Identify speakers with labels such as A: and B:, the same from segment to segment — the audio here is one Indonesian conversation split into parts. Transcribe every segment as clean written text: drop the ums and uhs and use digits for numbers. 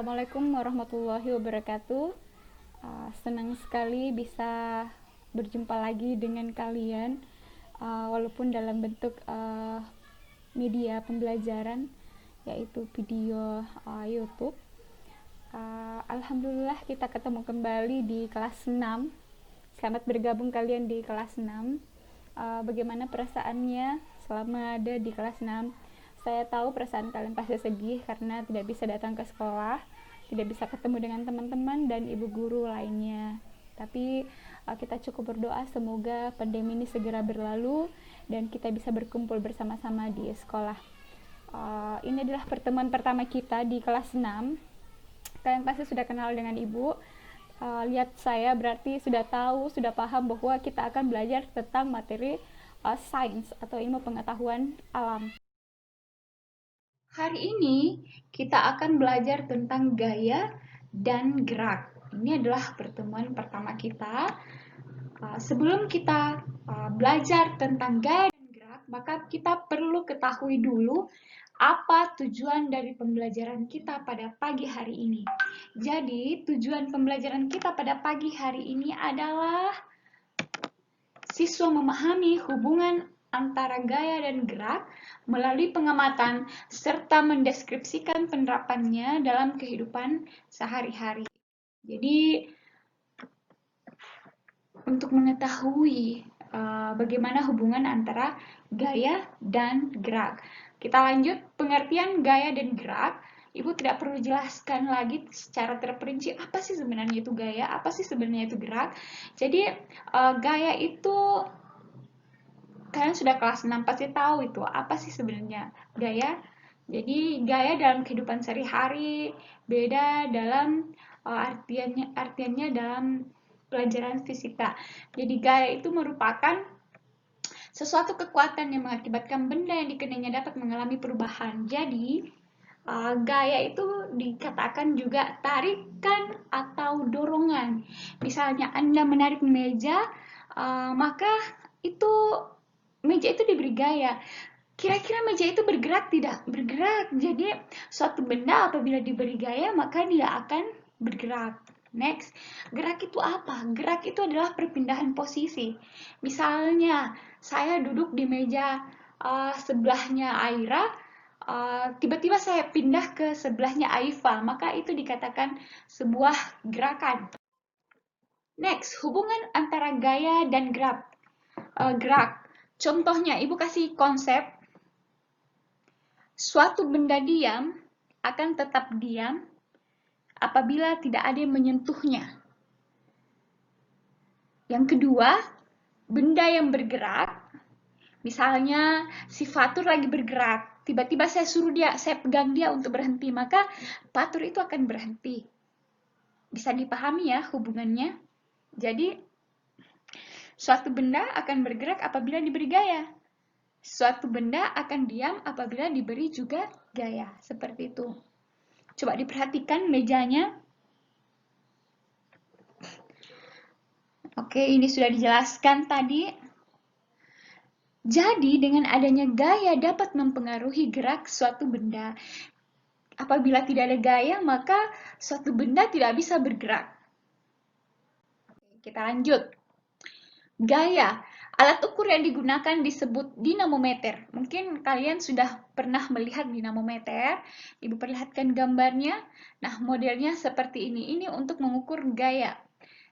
A: Assalamualaikum warahmatullahi wabarakatuh. Senang sekali bisa berjumpa lagi dengan kalian, walaupun dalam bentuk media pembelajaran, yaitu video YouTube. Alhamdulillah kita ketemu kembali di kelas 6. Selamat bergabung kalian di kelas 6. Bagaimana perasaannya selama ada di kelas 6? Saya tahu perasaan kalian pasti sedih karena tidak bisa datang ke sekolah, tidak bisa ketemu dengan teman-teman dan ibu guru lainnya. Tapi kita cukup berdoa semoga pandemi ini segera berlalu dan kita bisa berkumpul bersama-sama di sekolah. Ini adalah pertemuan pertama kita di kelas 6. Kalian pasti sudah kenal dengan ibu. Lihat saya berarti sudah tahu, sudah paham bahwa kita akan belajar tentang materi sains atau ilmu pengetahuan alam. Hari ini kita akan belajar tentang gaya dan gerak. Ini adalah pertemuan pertama kita. Sebelum kita belajar tentang gaya dan gerak, maka kita perlu ketahui dulu apa tujuan dari pembelajaran kita pada pagi hari ini. Jadi, tujuan pembelajaran kita pada pagi hari ini adalah siswa memahami hubungan antara gaya dan gerak melalui pengamatan serta mendeskripsikan penerapannya dalam kehidupan sehari-hari. Jadi, untuk mengetahui bagaimana hubungan antara gaya dan gerak. Kita lanjut, pengertian gaya dan gerak. Ibu tidak perlu jelaskan lagi secara terperinci apa sih sebenarnya itu gaya, apa sih sebenarnya itu gerak. Jadi, gaya itu kalian sudah kelas 6 pasti tahu itu apa sih sebenarnya gaya. Jadi gaya dalam kehidupan sehari-hari beda dalam artiannya dalam pelajaran fisika. Jadi gaya itu merupakan sesuatu kekuatan yang mengakibatkan benda yang dikenainnya dapat mengalami perubahan. Jadi gaya itu dikatakan juga tarikan atau dorongan. Misalnya Anda menarik meja, maka itu meja itu diberi gaya. Kira-kira meja itu bergerak tidak? Bergerak. Jadi suatu benda apabila diberi gaya maka dia akan bergerak. Next, gerak itu apa? Gerak itu adalah perpindahan posisi. Misalnya saya duduk di meja sebelahnya Aira, tiba-tiba saya pindah ke sebelahnya Aifa, maka itu dikatakan sebuah gerakan. Next, hubungan antara gaya dan gerak. Contohnya, ibu kasih konsep, suatu benda diam akan tetap diam apabila tidak ada yang menyentuhnya. Yang kedua, benda yang bergerak, misalnya si Fatur lagi bergerak, tiba-tiba saya pegang dia untuk berhenti, maka Fatur itu akan berhenti. Bisa dipahami ya hubungannya? Jadi, suatu benda akan bergerak apabila diberi gaya. Suatu benda akan diam apabila diberi juga gaya. Seperti itu. Coba diperhatikan mejanya. Oke, ini sudah dijelaskan tadi. Jadi, dengan adanya gaya dapat mempengaruhi gerak suatu benda. Apabila tidak ada gaya, maka suatu benda tidak bisa bergerak. Kita lanjut. Gaya, alat ukur yang digunakan disebut dinamometer. Mungkin kalian sudah pernah melihat dinamometer. Ibu perlihatkan gambarnya. Nah, modelnya seperti ini. Ini untuk mengukur gaya.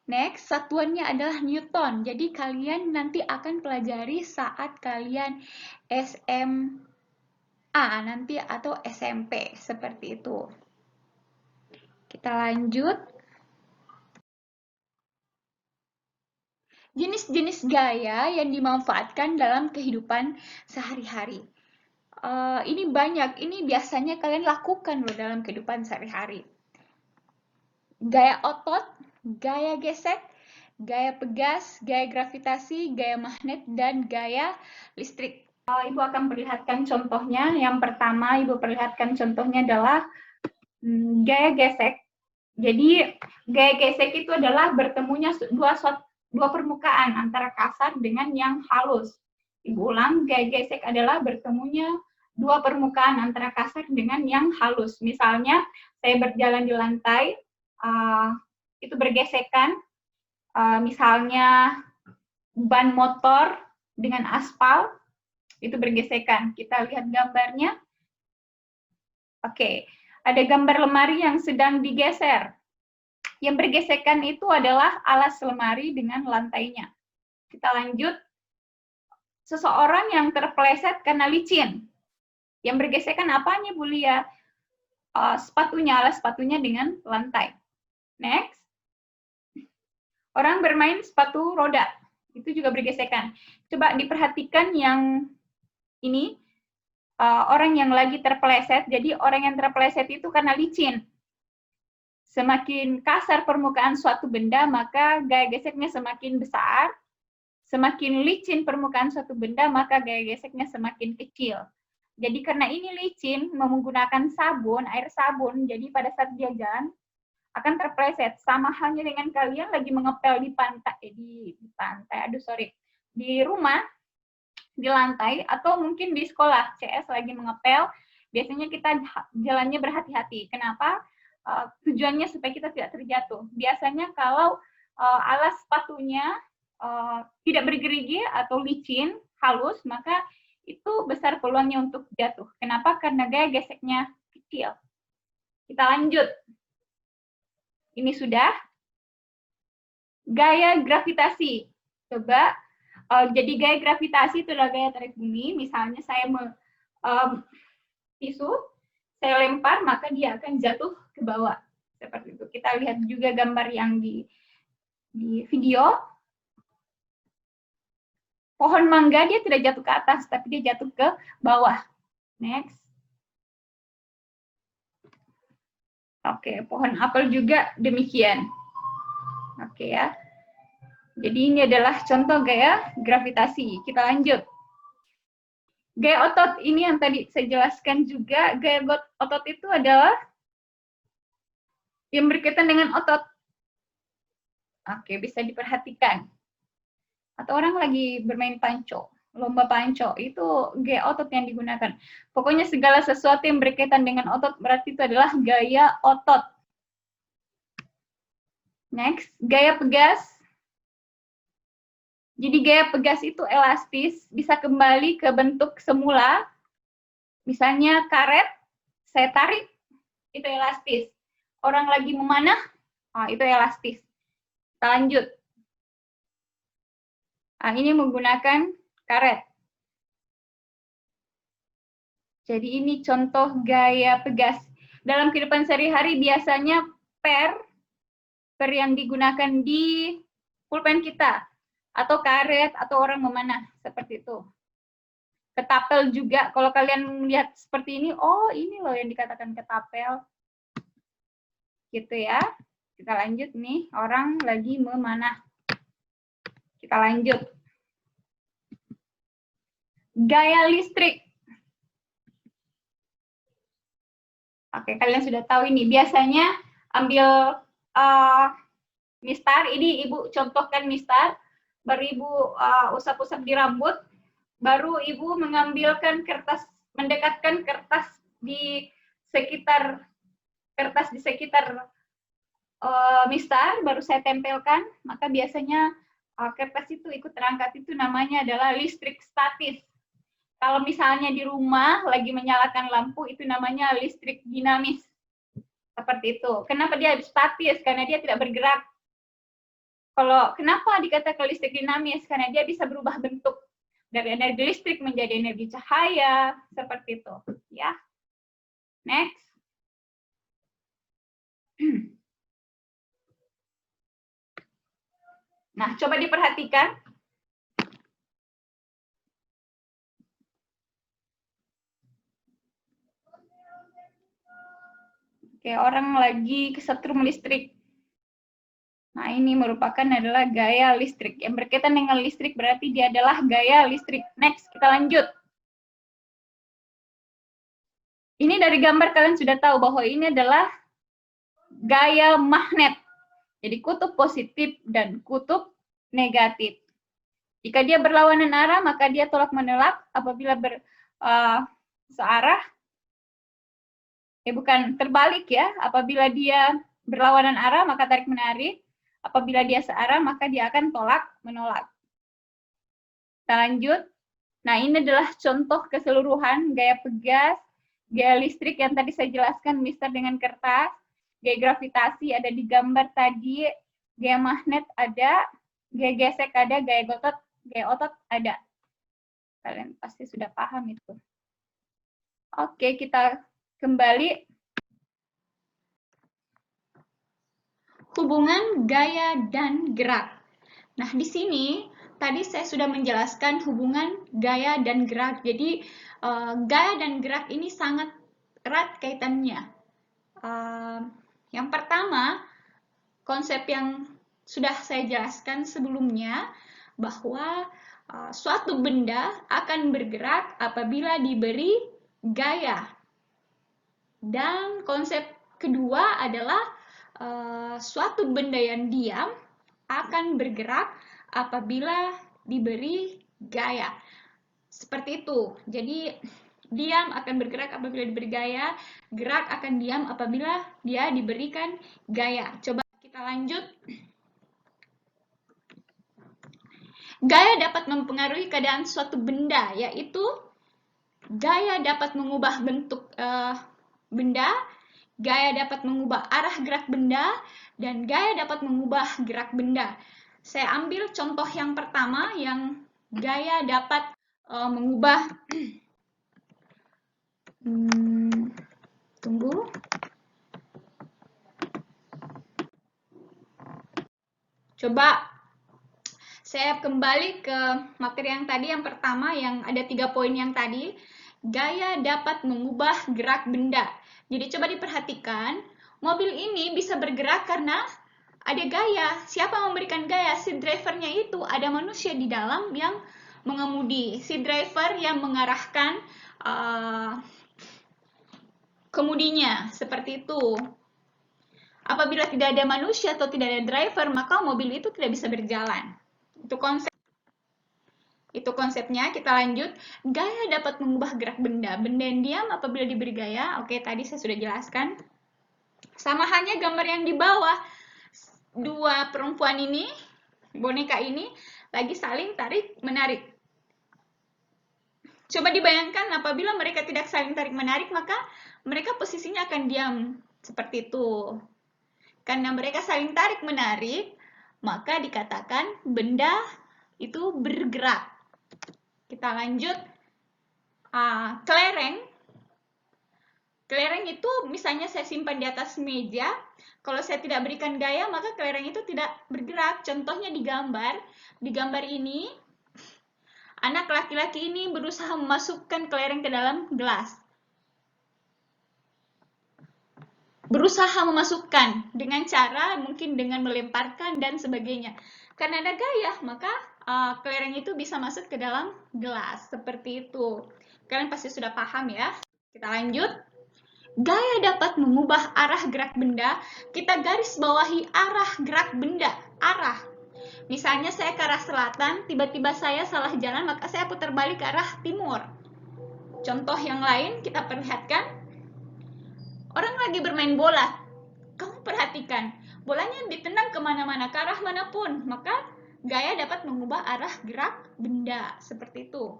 A: Next, satuannya adalah Newton. Jadi, kalian nanti akan pelajari saat kalian SMA nanti atau SMP. Seperti itu. Kita lanjut. Jenis-jenis gaya yang dimanfaatkan dalam kehidupan sehari-hari. Ini banyak, ini biasanya kalian lakukan loh dalam kehidupan sehari-hari. Gaya otot, gaya gesek, gaya pegas, gaya gravitasi, gaya magnet, dan gaya listrik. Ibu akan perlihatkan contohnya. Yang pertama, Ibu perlihatkan contohnya adalah gaya gesek. Jadi, gaya gesek itu adalah bertemunya dua permukaan antara kasar dengan yang halus. Ibu ulang, gaya gesek adalah bertemunya dua permukaan antara kasar dengan yang halus. Misalnya, saya berjalan di lantai, itu bergesekan, misalnya ban motor dengan aspal, itu bergesekan. Kita lihat gambarnya. Oke, ada gambar lemari yang sedang digeser. Yang bergesekan itu adalah alas lemari dengan lantainya. Kita lanjut. Seseorang yang terpeleset karena licin. Yang bergesekan apanya, Bu Lia? Sepatunya, alas sepatunya dengan lantai. Next. Orang bermain sepatu roda. Itu juga bergesekan. Coba diperhatikan yang ini. Orang yang lagi terpeleset. Jadi orang yang terpeleset itu karena licin. Semakin kasar permukaan suatu benda, maka gaya geseknya semakin besar. Semakin licin permukaan suatu benda, maka gaya geseknya semakin kecil. Jadi karena ini licin, menggunakan sabun, air sabun, jadi pada saat dia jalan akan terpleset. Sama halnya dengan kalian lagi mengepel di rumah, di lantai, atau mungkin di sekolah, CS lagi mengepel, biasanya kita jalannya berhati-hati. Kenapa? Tujuannya supaya kita tidak terjatuh. Biasanya kalau alas sepatunya tidak bergerigi atau licin, halus, maka itu besar peluangnya untuk jatuh. Kenapa? Karena gaya geseknya kecil. Kita lanjut. Ini sudah. Gaya gravitasi. Coba, jadi gaya gravitasi itu adalah gaya tarik bumi. Misalnya saya tisu, saya lempar, maka dia akan jatuh ke bawah. Seperti itu. Kita lihat juga gambar yang di video. Pohon mangga dia tidak jatuh ke atas, tapi dia jatuh ke bawah. Next. Oke, pohon apel juga demikian. Oke ya. Jadi ini adalah contoh gaya gravitasi. Kita lanjut. Gaya otot ini yang tadi saya jelaskan juga. Gaya otot itu adalah yang berkaitan dengan otot. Oke, bisa diperhatikan. Atau orang lagi bermain panco, lomba panco, itu gaya otot yang digunakan. Pokoknya segala sesuatu yang berkaitan dengan otot berarti itu adalah gaya otot. Next, gaya pegas. Jadi gaya pegas itu elastis, bisa kembali ke bentuk semula. Misalnya karet, saya tarik, itu elastis. Orang lagi memanah, itu elastis. Kita lanjut. Ini menggunakan karet. Jadi ini contoh gaya pegas. Dalam kehidupan sehari-hari biasanya per yang digunakan di pulpen kita. Atau karet, atau orang memanah. Seperti itu. Ketapel juga, kalau kalian melihat seperti ini, oh ini loh yang dikatakan ketapel. Gitu ya. Kita lanjut nih, orang lagi memanah. Kita lanjut. Gaya listrik. Oke, kalian sudah tahu ini. Biasanya ambil mistar. Ini Ibu contohkan mistar. Baru Ibu usap-usap di rambut. Baru Ibu mengambilkan kertas, mendekatkan kertas di sekitar mistar. Baru saya tempelkan. Maka biasanya kertas itu ikut terangkat, itu namanya adalah listrik statis. Kalau misalnya di rumah lagi menyalakan lampu, itu namanya listrik dinamis. Seperti itu. Kenapa dia statis? Karena dia tidak bergerak. Kenapa dikatakan listrik dinamis? Karena dia bisa berubah bentuk dari energi listrik menjadi energi cahaya. Seperti itu. Ya. Next. Nah, coba diperhatikan. Oke, orang lagi kesetrum listrik. Nah, ini merupakan adalah gaya listrik. Yang berkaitan dengan listrik berarti dia adalah gaya listrik. Next, kita lanjut. Ini dari gambar kalian sudah tahu bahwa ini adalah gaya magnet. Jadi kutub positif dan kutub negatif. Jika dia berlawanan arah, maka dia tolak menolak. Apabila searah, bukan terbalik ya. Apabila dia berlawanan arah, maka tarik-menarik. Apabila dia searah, maka dia akan tolak-menolak. Kita lanjut. Nah, ini adalah contoh keseluruhan gaya pegas, gaya listrik yang tadi saya jelaskan, Mister, dengan kertas. Gaya gravitasi ada di gambar tadi, gaya magnet ada, gaya gesek ada, gaya otot ada. Kalian pasti sudah paham itu. Oke, kita kembali. Hubungan gaya dan gerak. Nah, di sini tadi saya sudah menjelaskan hubungan gaya dan gerak. Jadi, gaya dan gerak ini sangat erat kaitannya. Yang pertama, konsep yang sudah saya jelaskan sebelumnya, bahwa suatu benda akan bergerak apabila diberi gaya. Dan konsep kedua adalah suatu benda yang diam akan bergerak apabila diberi gaya. Seperti itu. Jadi, diam akan bergerak apabila diberi gaya, gerak akan diam apabila dia diberikan gaya. Coba kita lanjut. Gaya dapat mempengaruhi keadaan suatu benda, yaitu gaya dapat mengubah bentuk benda, gaya dapat mengubah arah gerak benda, dan gaya dapat mengubah gerak benda. Saya ambil contoh yang pertama, yang gaya dapat mengubah tunggu. Coba saya kembali ke materi yang tadi, yang pertama, yang ada 3 poin yang tadi. Gaya dapat mengubah gerak benda. Jadi coba diperhatikan, mobil ini bisa bergerak karena ada gaya. Siapa yang memberikan gaya? Si drivernya itu, ada manusia di dalam yang mengemudi. Si driver yang mengarahkan kemudinya, seperti itu. Apabila tidak ada manusia atau tidak ada driver, maka mobil itu tidak bisa berjalan. Itu konsepnya. Kita lanjut. Gaya dapat mengubah gerak benda. Benda yang diam apabila diberi gaya. Oke, tadi saya sudah jelaskan. Sama halnya gambar yang di bawah. Dua perempuan ini, boneka ini, lagi saling tarik-menarik. Coba dibayangkan apabila mereka tidak saling tarik-menarik, maka mereka posisinya akan diam. Seperti itu. Karena mereka saling tarik-menarik, maka dikatakan benda itu bergerak. Kita lanjut. Kelereng. Kelereng itu misalnya saya simpan di atas meja. Kalau saya tidak berikan gaya, maka kelereng itu tidak bergerak. Contohnya di gambar. Di gambar ini, anak laki-laki ini berusaha memasukkan kelereng ke dalam gelas. Berusaha memasukkan dengan cara mungkin dengan melemparkan dan sebagainya. Karena ada gaya, maka kelereng itu bisa masuk ke dalam gelas. Seperti itu. Kalian pasti sudah paham ya. Kita lanjut. Gaya dapat mengubah arah gerak benda. Kita garis bawahi arah gerak benda. Arah. Misalnya saya ke arah selatan, tiba-tiba saya salah jalan, maka saya putar balik ke arah timur. Contoh yang lain kita perlihatkan. Orang lagi bermain bola. Kamu perhatikan, bolanya ditendang kemana-mana, ke arah manapun. Maka gaya dapat mengubah arah gerak benda. Seperti itu.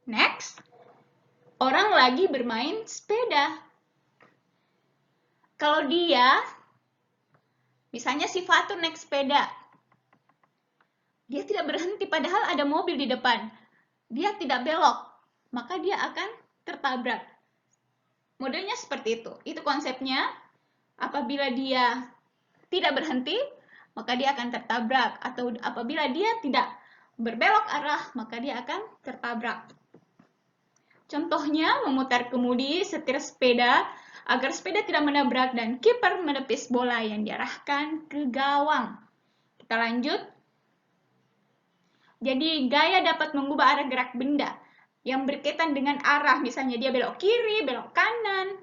A: Next. Orang lagi bermain sepeda. Kalau dia, misalnya si Fatur naik sepeda, dia tidak berhenti padahal ada mobil di depan. Dia tidak belok, maka dia akan tertabrak. Modelnya seperti itu. Itu konsepnya. Apabila dia tidak berhenti, maka dia akan tertabrak. Atau apabila dia tidak berbelok arah, maka dia akan tertabrak. Contohnya, memutar kemudi setir sepeda agar sepeda tidak menabrak dan kiper menepis bola yang diarahkan ke gawang. Kita lanjut. Jadi, gaya dapat mengubah arah gerak benda yang berkaitan dengan arah. Misalnya dia belok kiri, belok kanan.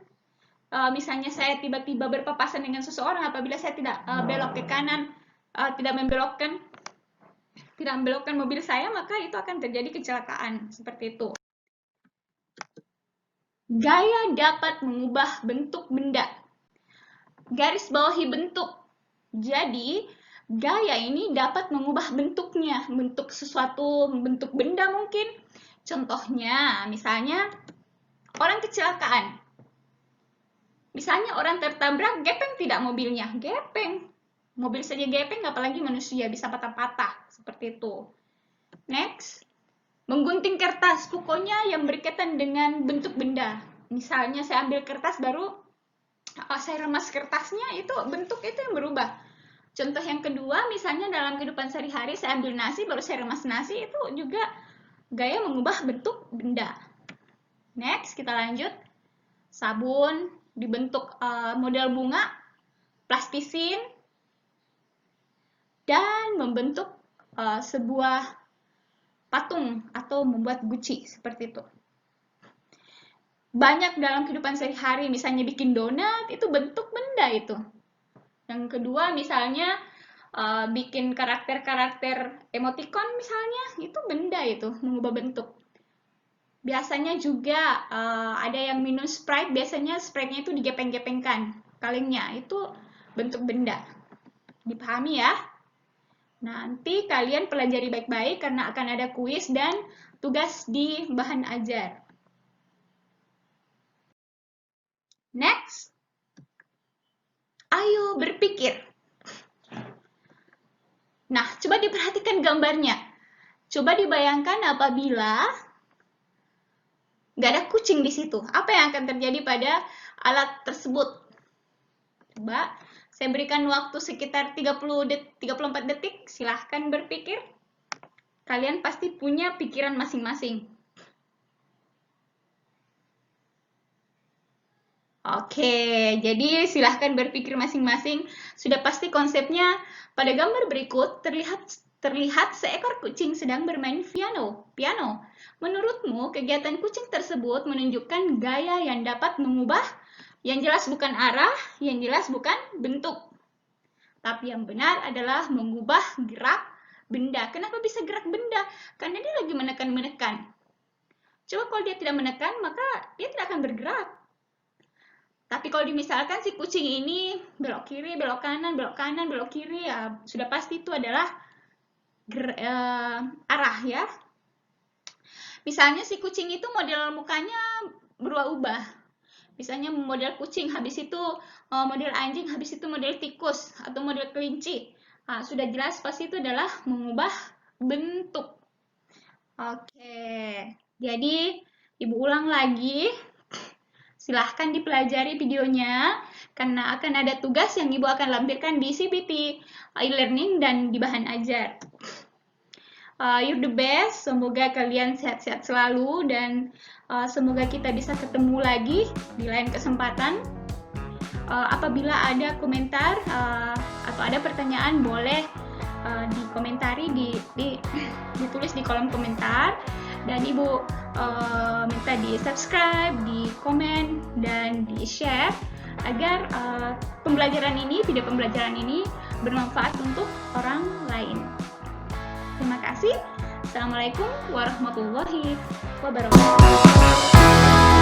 A: Misalnya saya tiba-tiba berpapasan dengan seseorang, apabila saya tidak belok ke kanan, tidak membelokkan mobil saya, maka itu akan terjadi kecelakaan. Seperti itu. Gaya dapat mengubah bentuk benda. Garis bawahi bentuk. Jadi, gaya ini dapat mengubah bentuknya, bentuk sesuatu, bentuk benda mungkin. Contohnya, misalnya orang kecelakaan. Misalnya orang tertabrak, gepeng tidak mobilnya? Gepeng. Mobil saja gepeng, apalagi manusia bisa patah-patah. Seperti itu. Next. Menggunting kertas, pokoknya yang berkaitan dengan bentuk benda. Misalnya saya ambil kertas baru saya remas kertasnya, itu bentuk itu yang berubah. Contoh yang kedua, misalnya dalam kehidupan sehari-hari saya ambil nasi baru saya remas nasi, itu juga gaya mengubah bentuk benda. Next, kita lanjut. Sabun dibentuk model bunga, plastisin, dan membentuk sebuah patung atau membuat guci, seperti itu. Banyak dalam kehidupan sehari-hari, misalnya bikin donat, itu bentuk benda itu. Yang kedua, misalnya bikin karakter-karakter emoticon misalnya, itu benda itu, mengubah bentuk. Biasanya juga ada yang minum Sprite, biasanya Sprite-nya itu digepeng-gepengkan, kalengnya, itu bentuk benda. Dipahami ya? Nanti kalian pelajari baik-baik karena akan ada kuis dan tugas di bahan ajar. Next. Ayo berpikir. Nah, coba diperhatikan gambarnya. Coba dibayangkan apabila nggak ada kucing di situ. Apa yang akan terjadi pada alat tersebut? Coba saya berikan waktu sekitar 34 detik. Silahkan berpikir. Kalian pasti punya pikiran masing-masing. Oke, jadi silahkan berpikir masing-masing. Sudah pasti konsepnya. Pada gambar berikut terlihat seekor kucing sedang bermain piano. Menurutmu, kegiatan kucing tersebut menunjukkan gaya yang dapat mengubah, yang jelas bukan arah, yang jelas bukan bentuk. Tapi yang benar adalah mengubah gerak benda. Kenapa bisa gerak benda? Karena dia lagi menekan-menekan. Coba kalau dia tidak menekan, maka dia tidak akan bergerak. Tapi kalau misalkan si kucing ini belok kiri, belok kanan, belok kiri, ya sudah pasti itu adalah arah ya. Misalnya si kucing itu model mukanya berubah-ubah. Misalnya model kucing, habis itu model anjing, habis itu model tikus atau model kelinci. Nah, sudah jelas pasti itu adalah mengubah bentuk. Oke, jadi Ibu ulang lagi. Silahkan dipelajari videonya, karena akan ada tugas yang Ibu akan lampirkan di CBT e-learning dan di bahan ajar. You're the best, semoga kalian sehat-sehat selalu, dan semoga kita bisa ketemu lagi di lain kesempatan. Apabila ada komentar atau ada pertanyaan, boleh dikomentari, ditulis di kolom komentar, dan Ibu minta di subscribe, di komen, dan di share agar video pembelajaran ini bermanfaat untuk orang lain. Terima kasih. Assalamualaikum warahmatullahi wabarakatuh.